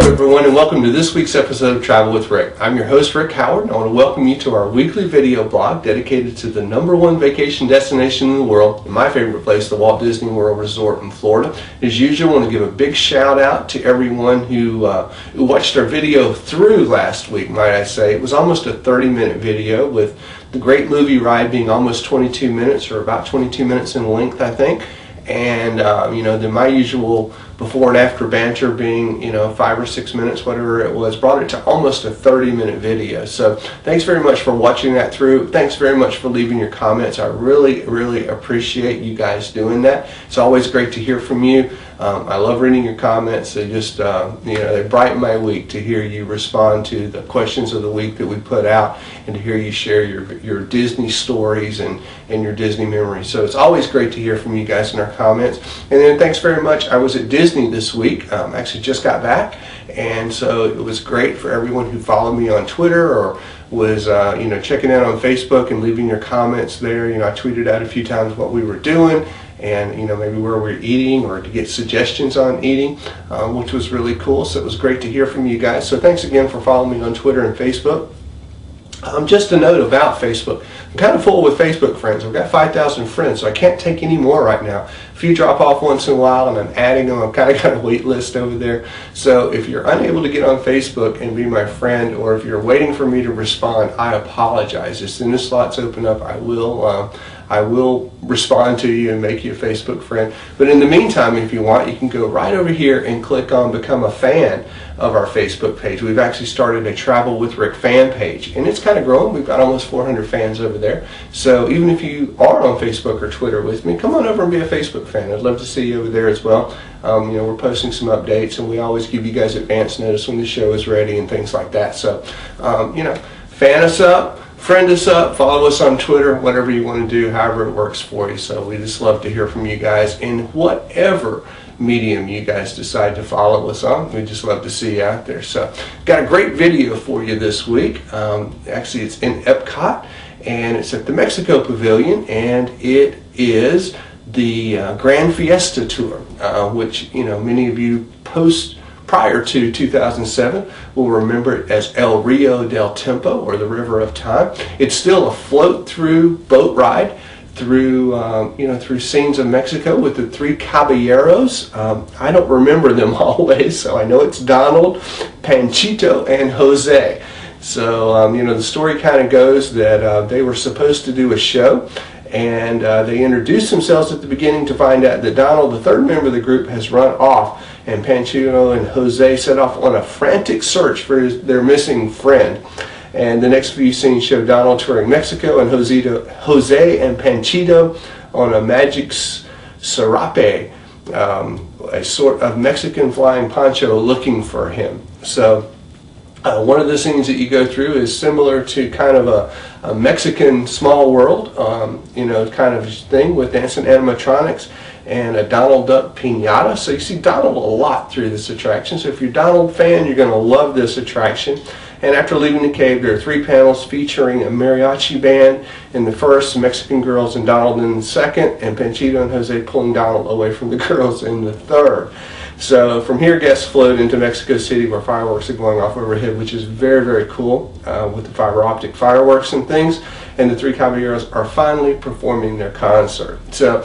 everyone, and welcome to this week's episode of Travel with Rick. I'm your host, Rick Howard, and I want to welcome you to our weekly video blog dedicated to the #1 vacation destination in the world, and my favorite place, the Walt Disney World Resort in Florida. As usual, I want to give a big shout out to everyone who watched our video through last week, might I say. It was almost a 30-minute video with the great movie ride being almost 22 minutes, or about 22 minutes in length, I think. And then my usual before and after banter being 5 or 6 minutes, whatever it was, brought it to almost a 30-minute video. So thanks very much for watching that through. Thanks very much for leaving your comments. I really appreciate you guys doing that. It's always great to hear from you. I love reading your comments. They just they brighten my week to hear you respond to the questions of the week that we put out, and to hear you share your Disney stories and your Disney memories. So it's always great to hear from you guys in our comments. And then thanks very much. I was at Disney this week. Actually just got back, and so it was great for everyone who followed me on Twitter or was checking out on Facebook and leaving your comments there. I tweeted out a few times what we were doing, and maybe where we're eating, or to get suggestions on eating, which was really cool. So it was great to hear from you guys. So thanks again for following me on Twitter and Facebook. Just a note about Facebook. I'm kind of full with Facebook friends. I've got 5,000 friends, so I can't take any more right now. A few drop off once in a while, and I'm adding them. I've kind of got a wait list over there. So if you're unable to get on Facebook and be my friend, or if you're waiting for me to respond, I apologize. As soon as slots open up, I will respond to you and make you a Facebook friend. But in the meantime, if you want, you can go right over here and click on Become a Fan of our Facebook page. We've actually started a Travel with Rick fan page, and it's kind of growing. We've got almost 400 fans over there. So even if you are on Facebook or Twitter with me, come on over and be a Facebook fan. I'd love to see you over there as well. We're posting some updates, and we always give you guys advance notice when the show is ready and things like that. So, fan us up. Friend us up, follow us on Twitter, whatever you want to do, however it works for you. So we just love to hear from you guys in whatever medium you guys decide to follow us on. We just love to see you out there. So got a great video for you this week. Actually, it's in Epcot, and it's at the Mexico Pavilion, and it is the Gran Fiesta Tour, which many of you prior to 2007 will remember it as El Rio del Tiempo, or the River of Time. It's still a float-through boat ride through through scenes of Mexico with the 3 Caballeros. I don't remember them always, so I know it's Donald, Panchito, and Jose. So the story kind of goes that they were supposed to do a show, and they introduced themselves at the beginning to find out that Donald, the third member of the group, has run off, and Panchito and Jose set off on a frantic search for their missing friend. And the next few scenes show Donald touring Mexico, and Jose and Panchito on a magic serape, a sort of Mexican flying poncho, looking for him. So one of the scenes that you go through is similar to kind of a Mexican Small World, kind of thing, with dancing animatronics and a Donald Duck piñata. So you see Donald a lot through this attraction. So if you're a Donald fan, you're going to love this attraction. And after leaving the cave, there are 3 panels featuring a mariachi band in the first, Mexican girls and Donald in the second, and Panchito and Jose pulling Donald away from the girls in the third. So from here, guests float into Mexico City, where fireworks are going off overhead, which is very cool, with the fiber optic fireworks and things. And the 3 Caballeros are finally performing their concert. So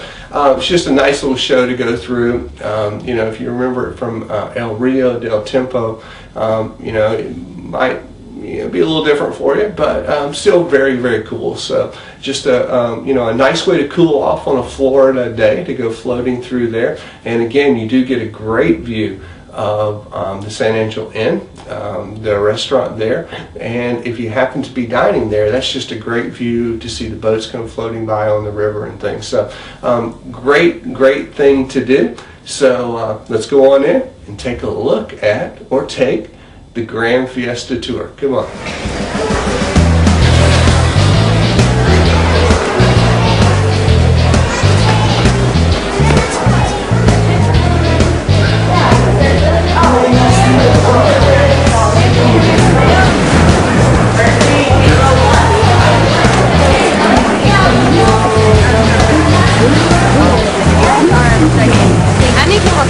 it's just a nice little show to go through. If you remember it from El Rio del Tiempo, it might be a little different for you, but still very cool. So just a nice way to cool off on a Florida day, to go floating through there. And again, you do get a great view of the San Angel Inn, the restaurant there, and if you happen to be dining there, that's just a great view to see the boats come floating by on the river and things. So great thing to do. So let's go on in and take a look at, or take, the Gran Fiesta Tour. Come on. I need to look.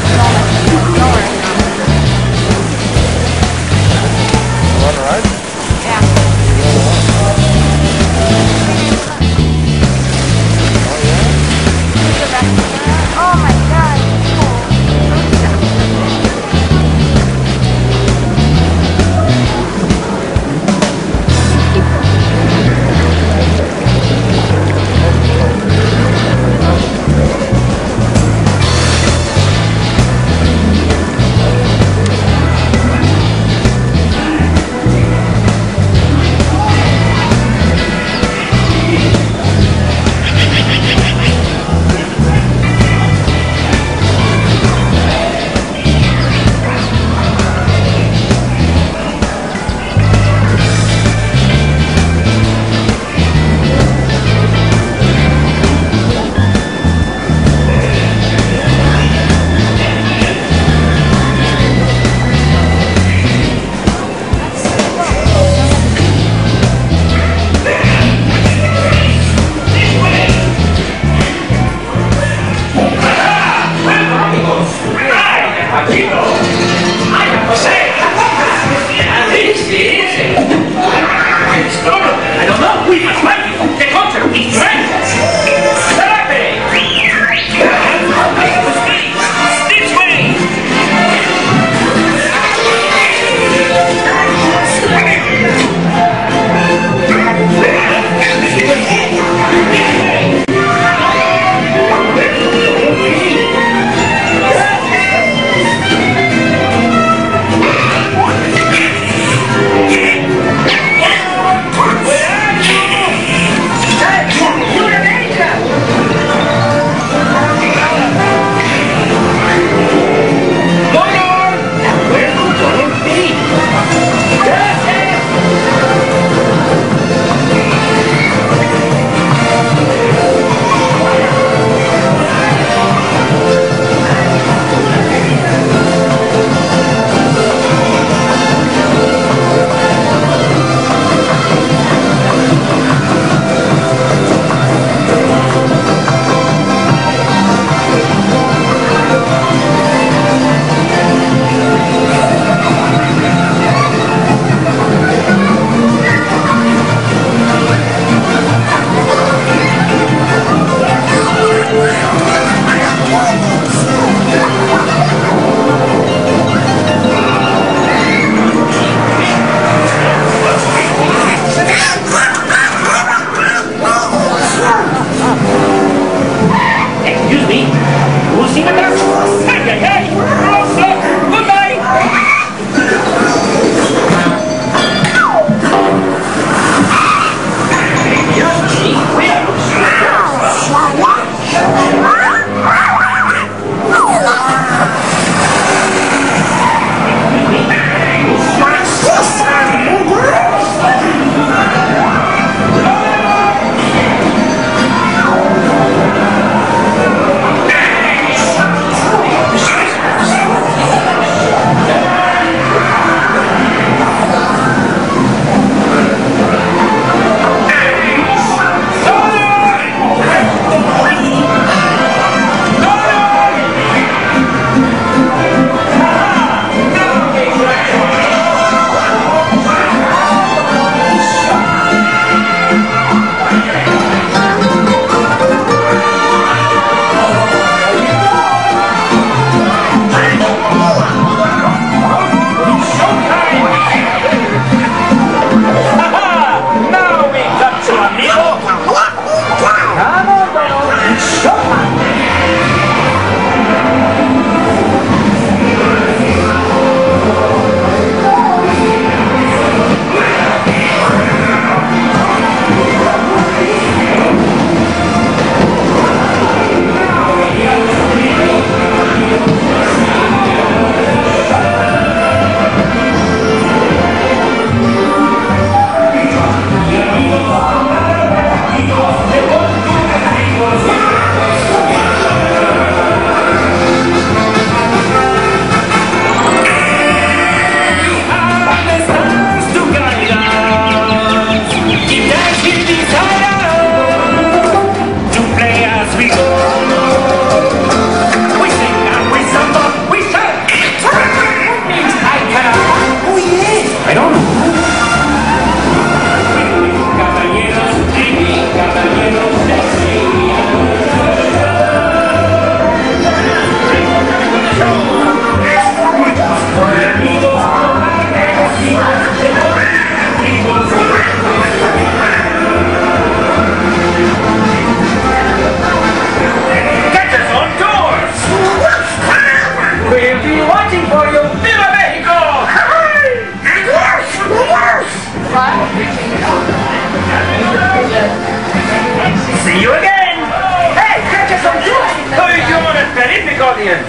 audience.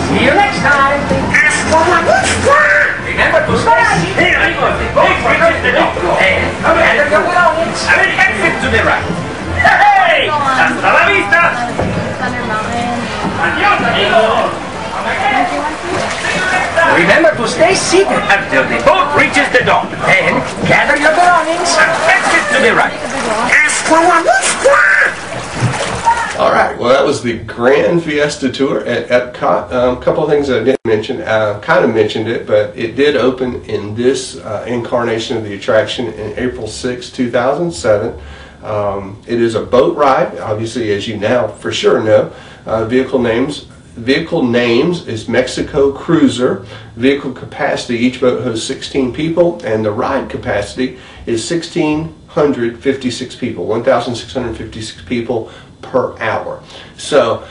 See you next time. Remember to stay seated until the boat reaches the dock. And gather your belongings and exit to the right. Hey! Hasta la vista! Adios, amigos! Remember to stay seated until the boat reaches the dock. Then gather your belongings and exit to the right. All right, well, that was the Gran Fiesta Tour at Epcot. A couple of things I didn't mention, kind of mentioned it, but it did open in this incarnation of the attraction in April 6, 2007. It is a boat ride, obviously, as you now for sure know. Vehicle names is Mexico Cruiser. Vehicle capacity, each boat hosts 16 people, and the ride capacity is 1,656 people, 1,656 people per hour. So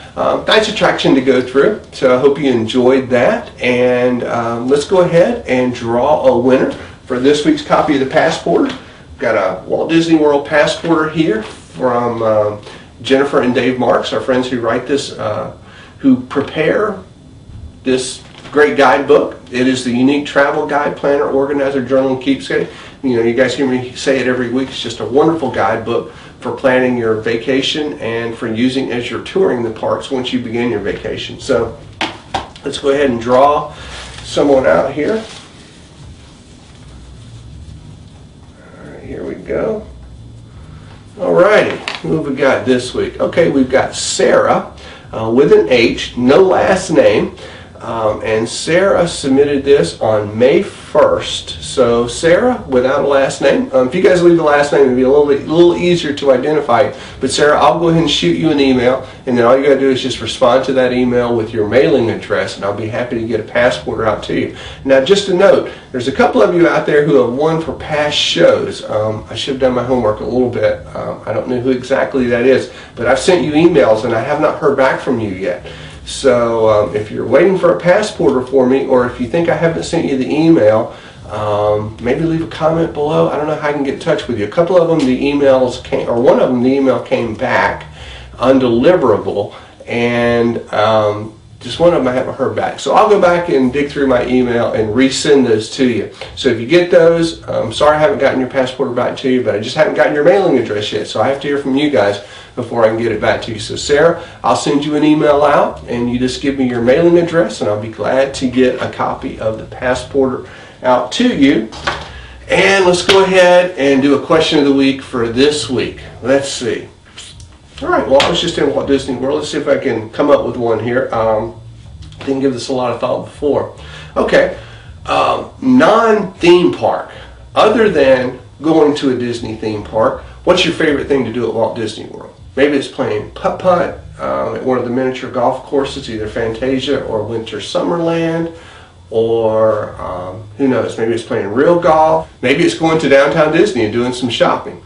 nice attraction to go through. So I hope you enjoyed that, and let's go ahead and draw a winner for this week's copy of the Passporter. Got a Walt Disney World Passporter here from Jennifer and Dave Marks, our friends who write this, who prepare this great guidebook. It is the unique travel guide, planner, organizer, journal, and keepsake. You know, you guys hear me say it every week. It's just a wonderful guidebook for planning your vacation and for using as you're touring the parks once you begin your vacation. So let's go ahead and draw someone out here. All right, here we go. All righty, who have we got this week? Okay, we've got Sarah with an H, no last name. And Sarah submitted this on May 1st. So Sarah, without a last name. If you guys leave the last name, it'll be a little easier to identify. But Sarah, I'll go ahead and shoot you an email, and then all you got to do is just respond to that email with your mailing address, and I'll be happy to get a passport out to you. Now, just a note, there's a couple of you out there who have won for past shows. I should have done my homework a little bit. I don't know who exactly that is, but I've sent you emails, and I have not heard back from you yet. So if you're waiting for a passporter for me, or if you think I haven't sent you the email, maybe leave a comment below. I don't know how I can get in touch with you. A couple of them, the emails came, or one of them, the email came back undeliverable, and just one of them I haven't heard back. So I'll go back and dig through my email and resend those to you. So if you get those, sorry I haven't gotten your passport back to you, but I just haven't gotten your mailing address yet, so I have to hear from you guys before I can get it back to you. So Sarah, I'll send you an email out, and you just give me your mailing address, and I'll be glad to get a copy of the Passporter out to you. And let's go ahead and do a question of the week for this week. Let's see. All right, well, I was just in Walt Disney World. Let's see if I can come up with one here. Didn't give this a lot of thought before. Okay, non-theme park. Other than going to a Disney theme park, what's your favorite thing to do at Walt Disney World? Maybe it's playing putt-putt at one of the miniature golf courses, either Fantasia or Winter Summerland, or who knows, maybe it's playing real golf. Maybe it's going to downtown Disney and doing some shopping.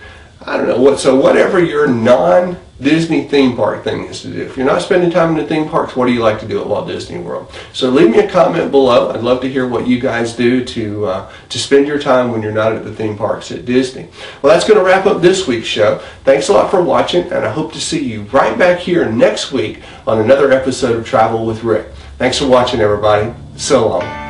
I don't know. So whatever your non-Disney theme park thing is to do. If you're not spending time in the theme parks, what do you like to do at Walt Disney World? So leave me a comment below. I'd love to hear what you guys do to spend your time when you're not at the theme parks at Disney. Well, that's going to wrap up this week's show. Thanks a lot for watching, and I hope to see you right back here next week on another episode of Travel with Rick. Thanks for watching, everybody. So long.